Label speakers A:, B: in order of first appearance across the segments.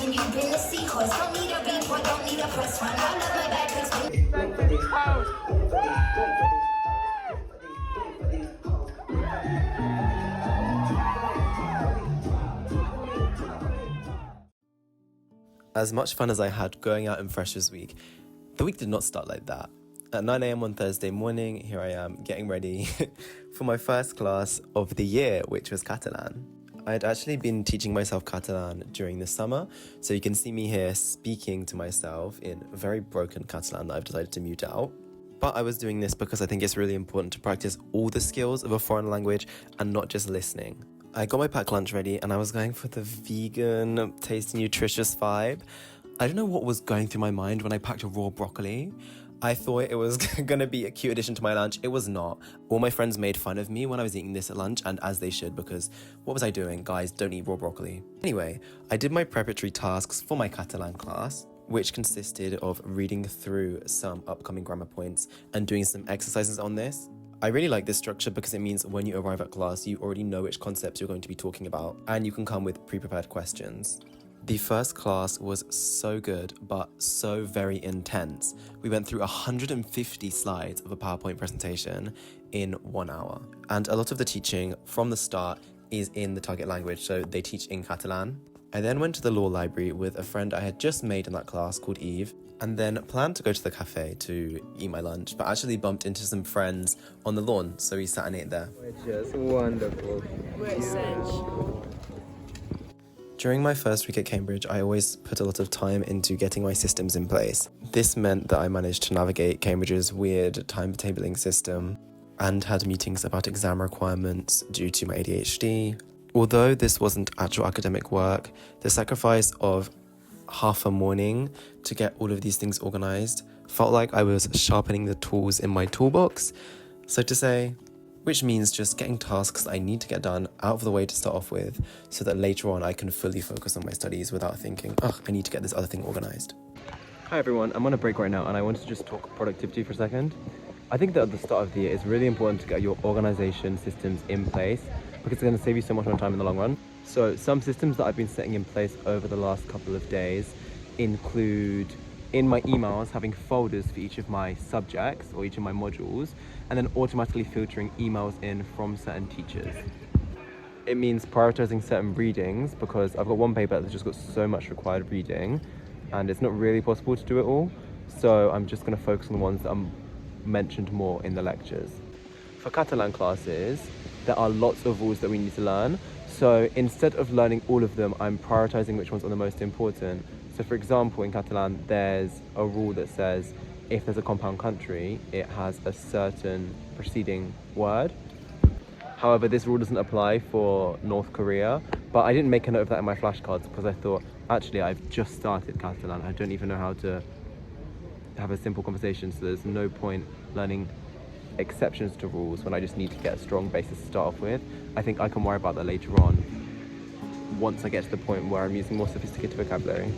A: Can you been the seahorse? Don't need a report, don't need a press run. I love my bad pics.
B: As much fun as I had going out in Freshers Week, the week did not start like that. At 9 a.m. on Thursday morning, here I am getting ready for my first class of the year, which was Catalan. I had actually been teaching myself Catalan during the summer, so you can see me here speaking to myself in very broken Catalan that I've decided to mute out. But I was doing this because I think it's really important to practice all the skills of a foreign language and not just listening. I got my packed lunch ready and I was going for the vegan, tasty, nutritious vibe. I don't know what was going through my mind when I packed a raw broccoli. I thought it was gonna be a cute addition to my lunch. It was not. All my friends made fun of me when I was eating this at lunch, and as they should, because what was I doing? Guys, don't eat raw broccoli. Anyway, I did my preparatory tasks for my Catalan class, which consisted of reading through some upcoming grammar points and doing some exercises on this. I really like this structure because it means when you arrive at class, you already know which concepts you're going to be talking about, and you can come with pre-prepared questions. The first class was so good, but so very intense. We went through 150 slides of a PowerPoint presentation in 1 hour. And a lot of the teaching from the start is in the target language, so they teach in Catalan. I then went to the law library with a friend I had just made in that class called Eve, and then planned to go to the cafe to eat my lunch, but actually bumped into some friends on the lawn, so we sat and ate there.
C: Which is wonderful.
B: During my first week at Cambridge, I always put a lot of time into getting my systems in place. This meant that I managed to navigate Cambridge's weird timetabling system and had meetings about exam requirements due to my ADHD. Although this wasn't actual academic work, the sacrifice of half a morning to get all of these things organized felt like I was sharpening the tools in my toolbox, so to say, which means just getting tasks I need to get done out of the way to start off with, so that later on I can fully focus on my studies without thinking, I need to get this other thing organized. Hi everyone, I'm on a break right now and I wanted to just talk productivity for a second. I think that at the start of the year it's really important to get your organization systems in place because it's going to save you so much more time in the long run. So some systems that I've been setting in place over the last couple of days include in my emails having folders for each of my subjects or each of my modules, and then automatically filtering emails in from certain teachers. It means prioritizing certain readings because I've got one paper that's just got so much required reading and it's not really possible to do it all. So I'm just going to focus on the ones that are mentioned more in the lectures. For Catalan classes, there are lots of rules that we need to learn. So instead of learning all of them, I'm prioritizing which ones are the most important. So for example, in Catalan, there's a rule that says if there's a compound country, it has a certain preceding word. However, this rule doesn't apply for North Korea, but I didn't make a note of that in my flashcards because I thought, actually, I've just started Catalan. I don't even know how to have a simple conversation, so there's no point learning exceptions to rules when I just need to get a strong basis to start off with. I think I can worry about that later on once I get to the point where I'm using more sophisticated vocabulary.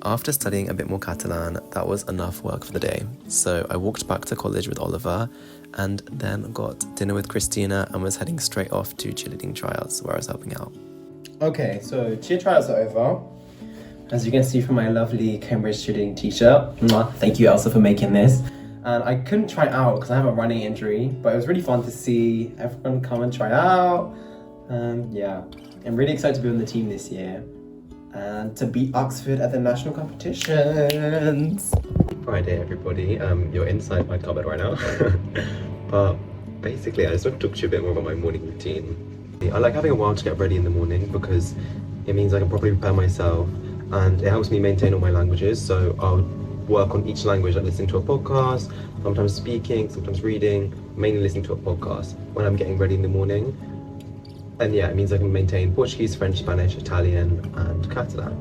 B: After studying a bit more Catalan, that was enough work for the day. So I walked back to college with Oliver and then got dinner with Christina and was heading straight off to cheerleading tryouts where I was helping out.
D: Okay, so cheer trials are over. As you can see from my lovely Cambridge cheerleading t-shirt. Thank you, Elsa, for making this. And I couldn't try out because I have a running injury, but it was really fun to see everyone come and try out. Yeah, I'm really excited to be on the team this year and to beat Oxford at the national competitions.
B: Friday, everybody. You're inside my cupboard right now. But basically, I just want to talk to you a bit more about my morning routine. I like having a while to get ready in the morning because it means I can properly prepare myself and it helps me maintain all my languages. So I'll work on each language, like listening to a podcast, sometimes speaking, sometimes reading, mainly listening to a podcast when I'm getting ready in the morning. And yeah, it means I can maintain Portuguese, French, Spanish, Italian, and Catalan.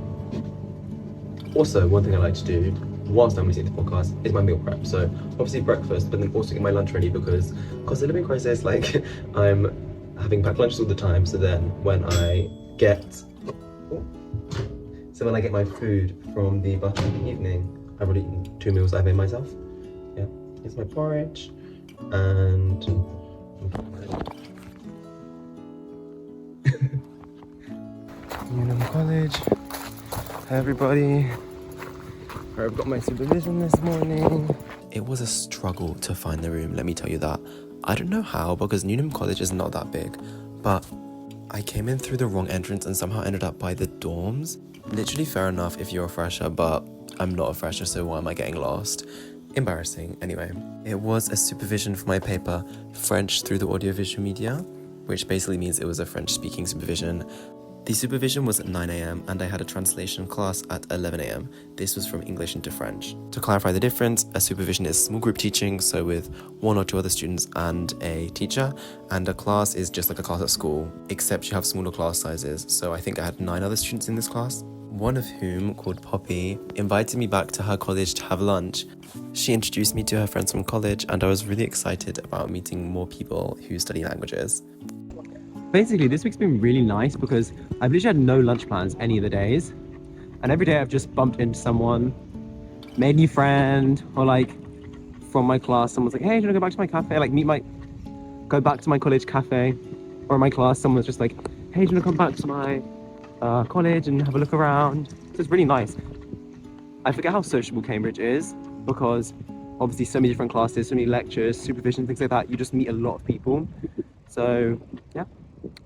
B: Also, one thing I like to do whilst I'm listening to the podcast is my meal prep. So obviously breakfast, but then also get my lunch ready because cost of living crisis, like I'm having packed lunches all the time. So then when I get my food from the butcher in the evening, I've already eaten 2 meals I've made myself. Yeah, here's my porridge and Newnham College. Hi everybody. I've got my supervision this morning. It was a struggle to find the room, let me tell you that. I don't know how, because Newnham College is not that big, but I came in through the wrong entrance and somehow ended up by the dorms. Literally fair enough if you're a fresher, but I'm not a fresher, so why am I getting lost? Embarrassing. Anyway, it was a supervision for my paper, French through the audiovisual media, which basically means it was a French-speaking supervision. The supervision was at 9 a.m. and I had a translation class at 11 a.m. This was from English into French. To clarify the difference, a supervision is small group teaching, so with 1 or 2 other students and a teacher, and a class is just like a class at school, except you have smaller class sizes. So I think I had 9 other students in this class, one of whom, called Poppy, invited me back to her college to have lunch. She introduced me to her friends from college, and I was really excited about meeting more people who study languages.
D: Basically, this week's been really nice because I've literally had no lunch plans any of the days. And every day I've just bumped into someone, made a new friend, or like from my class, someone's like, hey, do you want to go back to my cafe? Like go back to my college cafe. Or in my class, someone's just like, hey, do you want to come back to my college and have a look around? So it's really nice. I forget how sociable Cambridge is because obviously so many different classes, so many lectures, supervision, things like that. You just meet a lot of people. So yeah.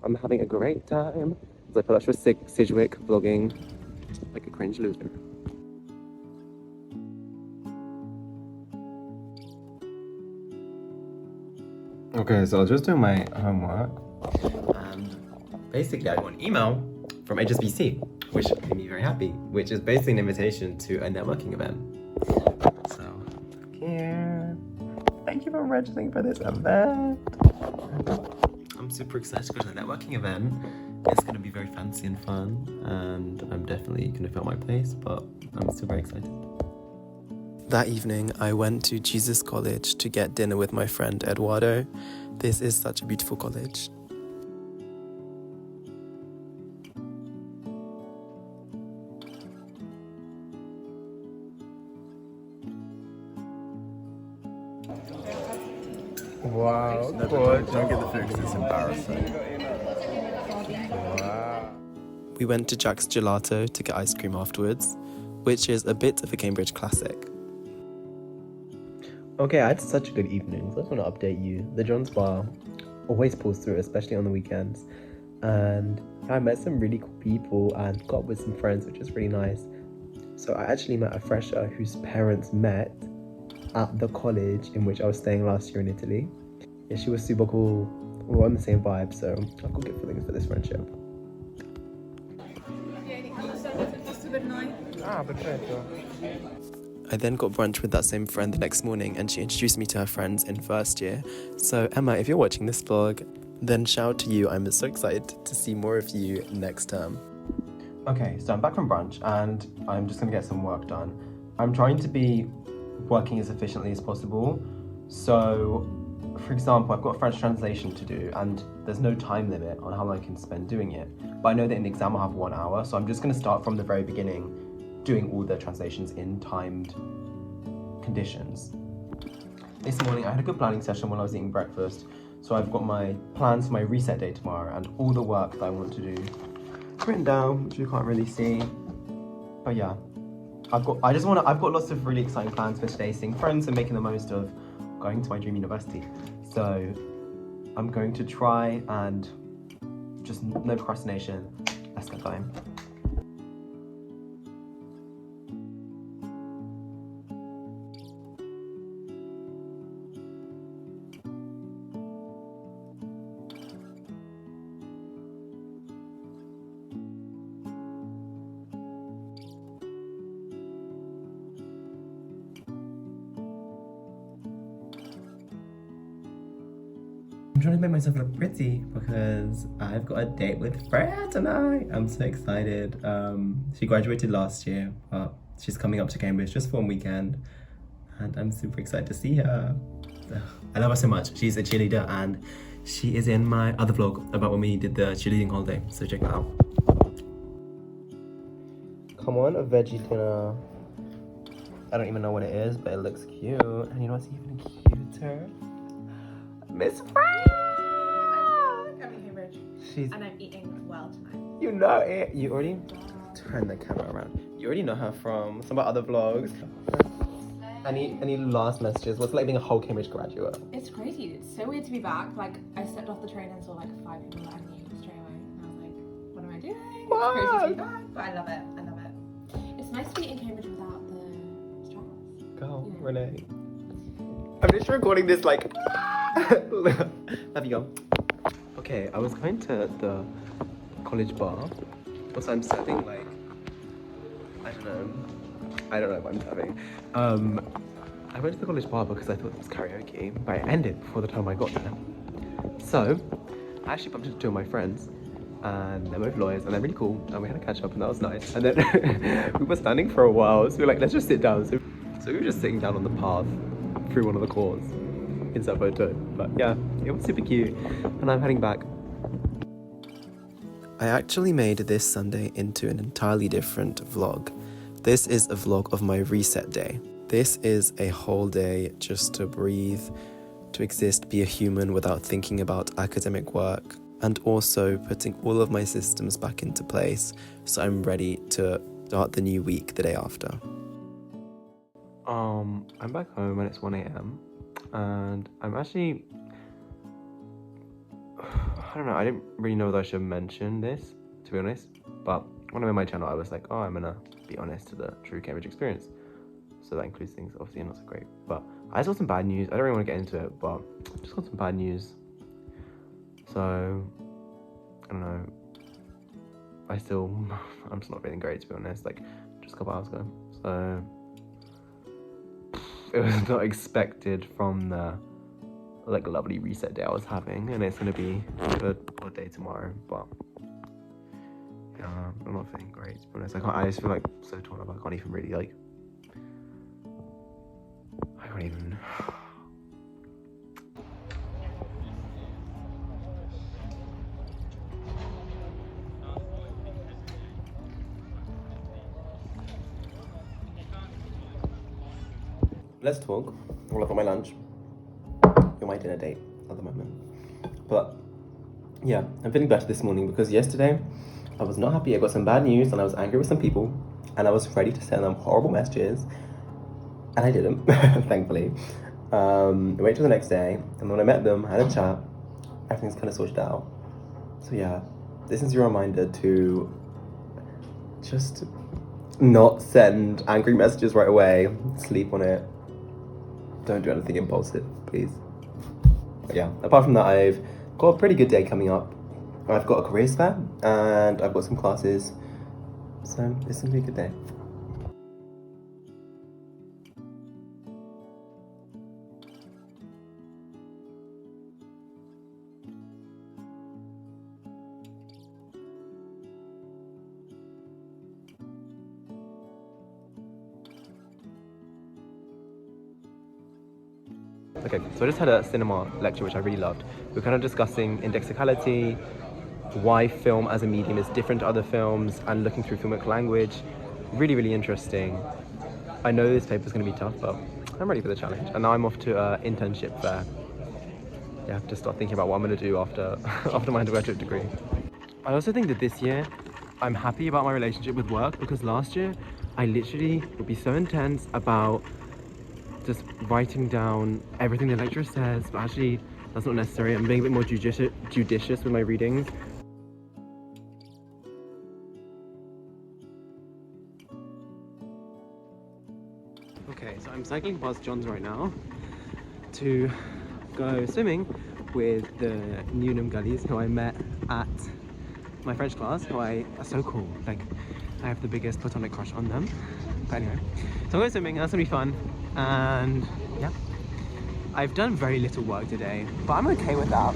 D: I'm having a great time. As I feel like for Sidgwick vlogging like a cringe loser. Okay, so I was just doing my homework and basically I got an email from HSBC, which made me very happy, which is basically an invitation to a networking event. So here, thank you for registering for this event. I'm super excited to go to the networking event. It's going to be very fancy and fun, and I'm definitely going to fill my place, but I'm still very excited.
B: That evening, I went to Jesus College to get dinner with my friend Eduardo. This is such a beautiful college.
C: Wow, good. Don't get the food because it's embarrassing. Wow.
B: We went to Jack's Gelato to get ice cream afterwards, which is a bit of a Cambridge classic.
D: Okay, I had such a good evening, so I just want to update you. The John's Bar always pulls through, especially on the weekends. And I met some really cool people and got with some friends, which is really nice. So I actually met a fresher whose parents met at the college in which I was staying last year in Italy. Yeah, she was super cool. We were on the same vibe, so I've got good feelings for this friendship.
B: I then got brunch with that same friend the next morning and she introduced me to her friends in first year. So Emma, if you're watching this vlog, then shout out to you. I'm so excited to see more of you next term.
D: Okay, so I'm back from brunch and I'm just gonna get some work done. I'm trying to be working as efficiently as possible. So, for example, I've got a French translation to do and there's no time limit on how long I can spend doing it. But I know that in the exam I'll have 1 hour, so I'm just gonna start from the very beginning doing all the translations in timed conditions. This morning I had a good planning session while I was eating breakfast, so I've got my plans for my reset day tomorrow and all the work that I want to do written down, which you can't really see. But yeah, I've got lots of really exciting plans for today, seeing friends and making the most of going to my dream university. So I'm going to try and just no procrastination. Let's get going. I'm trying to make myself look pretty because I've got a date with Freya tonight. I'm so excited. She graduated last year, but she's coming up to Cambridge just for one weekend. And I'm super excited to see her. I love her so much. She's a cheerleader and she is in my other vlog about when we did the cheerleading holiday. So check that out. Come on, a veggie dinner. I don't even know what it is, but it looks cute. And you know what's even cuter? Miss Freya!
E: I'm in Cambridge.
D: She's...
E: And I'm eating well tonight.
D: You know it. You already turn the camera around. You already know her from some of our other vlogs. Any last messages? What's it like being a whole Cambridge graduate?
E: It's crazy. It's so weird to be back. Like, I stepped off the train and saw like 5 people that I knew straight away. And I was like, what am I doing?
D: Wow.
E: It's crazy to be back. But I love it. I love it. It's nice to be in Cambridge without the stress.
D: Go,
E: Yeah.
D: Renee. I'm just recording this like. Have you gone? Okay, I was going to the college bar. Also, I'm serving like, I don't know what I'm serving. I went to the college bar because I thought it was karaoke, but it ended before the time I got there. So, I actually bumped into 2 of my friends, and they're both lawyers, and they're really cool, and we had a catch up, and that was nice. And then we were standing for a while, so we were like, let's just sit down. So we were just sitting down on the path through one of the courts. Insert photo. But yeah, it was super cute, and I'm heading back.
B: I actually made this Sunday into an entirely different vlog. This is a vlog of my reset day. This is a whole day just to breathe, to exist, be a human without thinking about academic work, and also putting all of my systems back into place so I'm ready to start the new week the day after.
D: I'm back home and it's 1 a.m. and I'm actually, I don't know, I didn't really know whether I should mention this, to be honest, but when I made my channel I was like, oh, I'm gonna be honest to the true Cambridge experience. So that includes things obviously not so great, but I just got some bad news. I don't really want to get into it, but just got some bad news. So I don't know, I'm just not feeling great, to be honest, like just a couple hours ago. So it was not expected from the like lovely reset day I was having, and it's gonna be a good day tomorrow, but yeah, I'm not feeling great, to be honest. I just feel like so torn up. I can't even really like, I can't even. Let's talk. I'll look at my lunch. You're my dinner date at the moment. But yeah, I'm feeling better this morning because yesterday I was not happy. I got some bad news and I was angry with some people and I was ready to send them horrible messages and I didn't, thankfully. I waited till the next day and when I met them, I had a chat, everything's kind of sorted out. So yeah, this is your reminder to just not send angry messages right away. Sleep on it. Don't do anything impulsive, please. But yeah, apart from that, I've got a pretty good day coming up. I've got a careers fair and I've got some classes, so it's gonna be a good day. Okay, so I just had a cinema lecture which I really loved. We were kind of discussing indexicality, why film as a medium is different to other films, and looking through filmic language. Really, really interesting. I know this paper is going to be tough, but I'm ready for the challenge. And now I'm off to an internship fair. Yeah, to start thinking about what I'm going to do after my undergraduate degree. I also think that this year, I'm happy about my relationship with work, because last year, I literally would be so intense about just writing down everything the lecturer says, but actually that's not necessary. I'm being a bit more judicious with my readings. Okay, so I'm cycling past John's right now to go swimming with the Newnham Gullies, who I met at my French class, who are so cool. Like, I have the biggest platonic crush on them. But anyway, so I'm going swimming, that's gonna be fun. And yeah, I've done very little work today, but I'm okay with that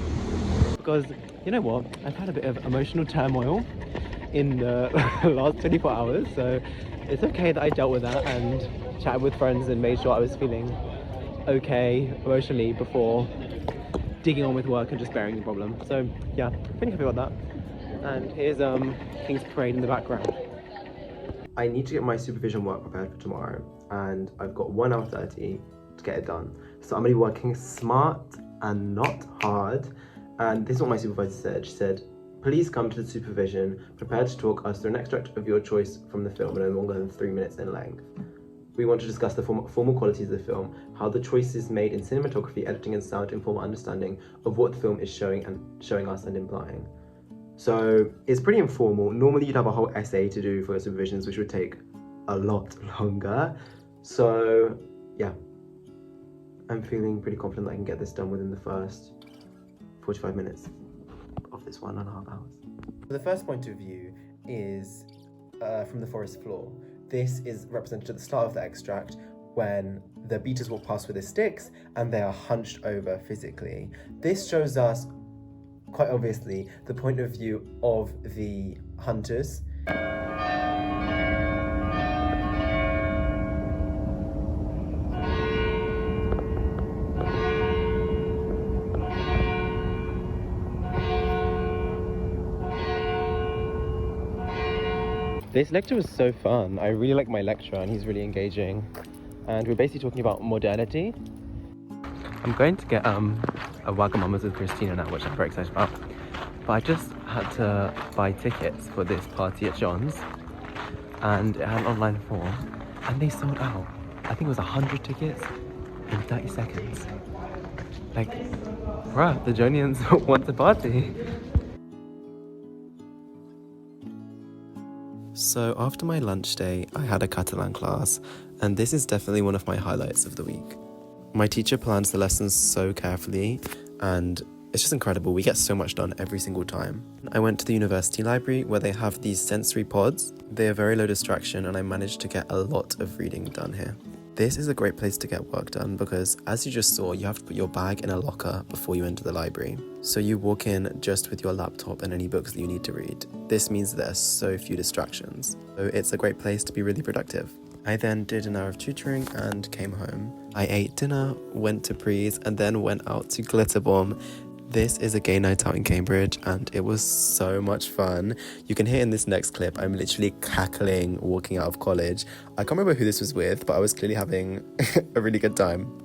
D: because you know what, I've had a bit of emotional turmoil in the last 24 hours, so it's okay that I dealt with that and chatted with friends and made sure I was feeling okay emotionally before digging on with work and just bearing the problem. So yeah, pretty happy about that. And here's King's Parade in the background. I need to get my supervision work prepared for tomorrow, and I've got 1 hour 30 to get it done. So I'm gonna be working smart and not hard. And this is what my supervisor said. She said,
B: Please come to the supervision prepared to talk us through an extract of your choice from the film no longer than 3 minutes in length. We want to discuss the formal qualities of the film, how the choices made in cinematography, editing and sound inform our understanding of what the film is showing us and implying. So it's pretty informal. Normally you'd have a whole essay to do for your supervisions, which would take a lot longer. So yeah, I'm feeling pretty confident that I can get this done within the first 45 minutes of this 1.5 hours. The first point of view is from the forest floor. This is represented at the start of the extract when the beaters walk past with their sticks and they are hunched over physically. This shows us, quite obviously, the point of view of the hunters. This lecture was so fun. I really like my lecturer and he's really engaging. And we're basically talking about modernity. I'm going to get a Wagamama's with Christina now, which I'm very excited about. But I just had to buy tickets for this party at John's. And it had an online form. And they sold out. I think it was 100 tickets in 30 seconds. Like, bruh, the Jonians want to party. So after my lunch day, I had a Catalan class, and this is definitely one of my highlights of the week. My teacher plans the lessons so carefully, and it's just incredible. We get so much done every single time. I went to the university library where they have these sensory pods. They are very low distraction, and I managed to get a lot of reading done here. This is a great place to get work done because, as you just saw, you have to put your bag in a locker before you enter the library. So you walk in just with your laptop and any books that you need to read. This means there are so few distractions. So it's a great place to be really productive. I then did an hour of tutoring and came home. I ate dinner, went to Prees, and then went out to Glitterbomb. This is a gay night out in Cambridge and it was so much fun. You can hear in this next clip, I'm literally cackling walking out of college. I can't remember who this was with, but I was clearly having a really good time.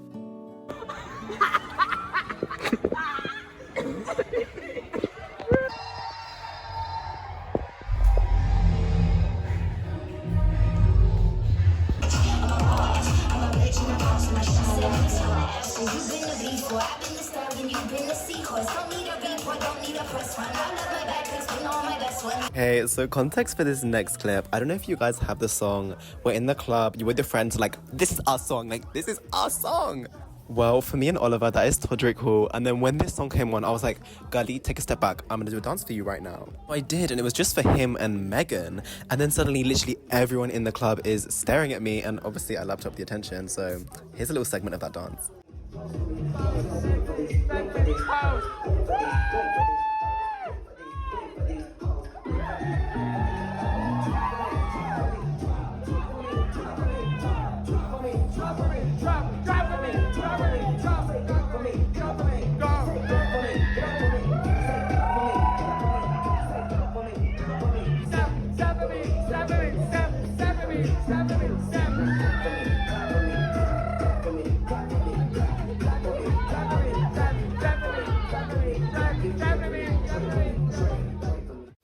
B: Okay, so context for this next clip. I don't know if you guys have the song, we're in the club, you're with your friends, like, this is our song, like, this is our song. Well, for me and Oliver, that is Todrick Hall. And then when this song came on, I was like, Gali, take a step back. I'm gonna do a dance for you right now. I did, and it was just for him and Megan. And then suddenly, literally everyone in the club is staring at me, and obviously I lapped up the attention. So here's a little segment of that dance.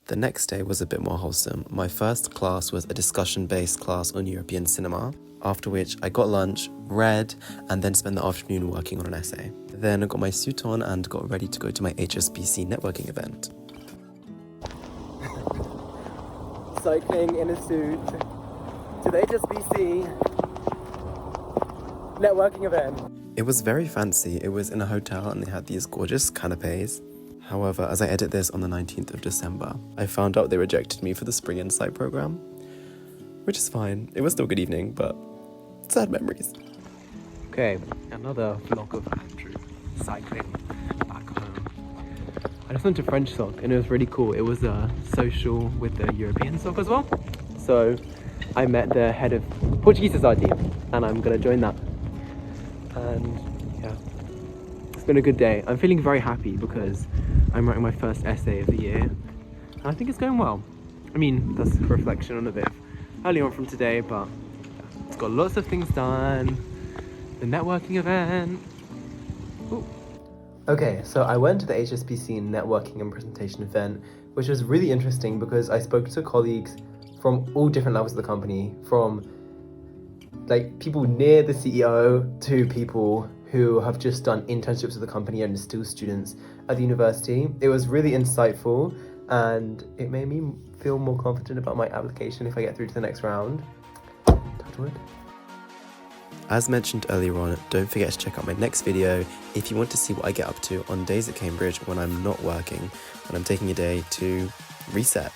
B: The next day was a bit more wholesome. My first class was a discussion-based class on European cinema, after which I got lunch, read, and then spent the afternoon working on an essay. Then I got my suit on and got ready to go to my HSBC networking event. Cycling in a suit to the HSBC networking event. It was very fancy. It was in a hotel and they had these gorgeous canapes. However, as I edit this on the 19th of December, I found out they rejected me for the Spring Insight program, which is fine. It was still a good evening, but sad memories. Okay, another vlog of Andrew cycling back home. I just went to French Soc and it was really cool. It was a social with the European Soc as well. So I met the head of Portuguese society and I'm gonna join that. And yeah, it's been a good day. I'm feeling very happy because I'm writing my first essay of the year and I think it's going well. I mean, that's a reflection on a bit early on from today, but yeah, it's got lots of things done. The networking event. Ooh. Okay, so I went to the HSBC networking and presentation event,
D: which was really interesting because I spoke to colleagues from all different levels of the company, from like people near the CEO to people who have just done internships with the company and still students at the university. It was really insightful and it made me feel more confident about my application if I get through to the next round. Touch wood.
B: As mentioned earlier on, don't forget to check out my next video if you want to see what I get up to on days at Cambridge when I'm not working, when I'm taking a day to reset.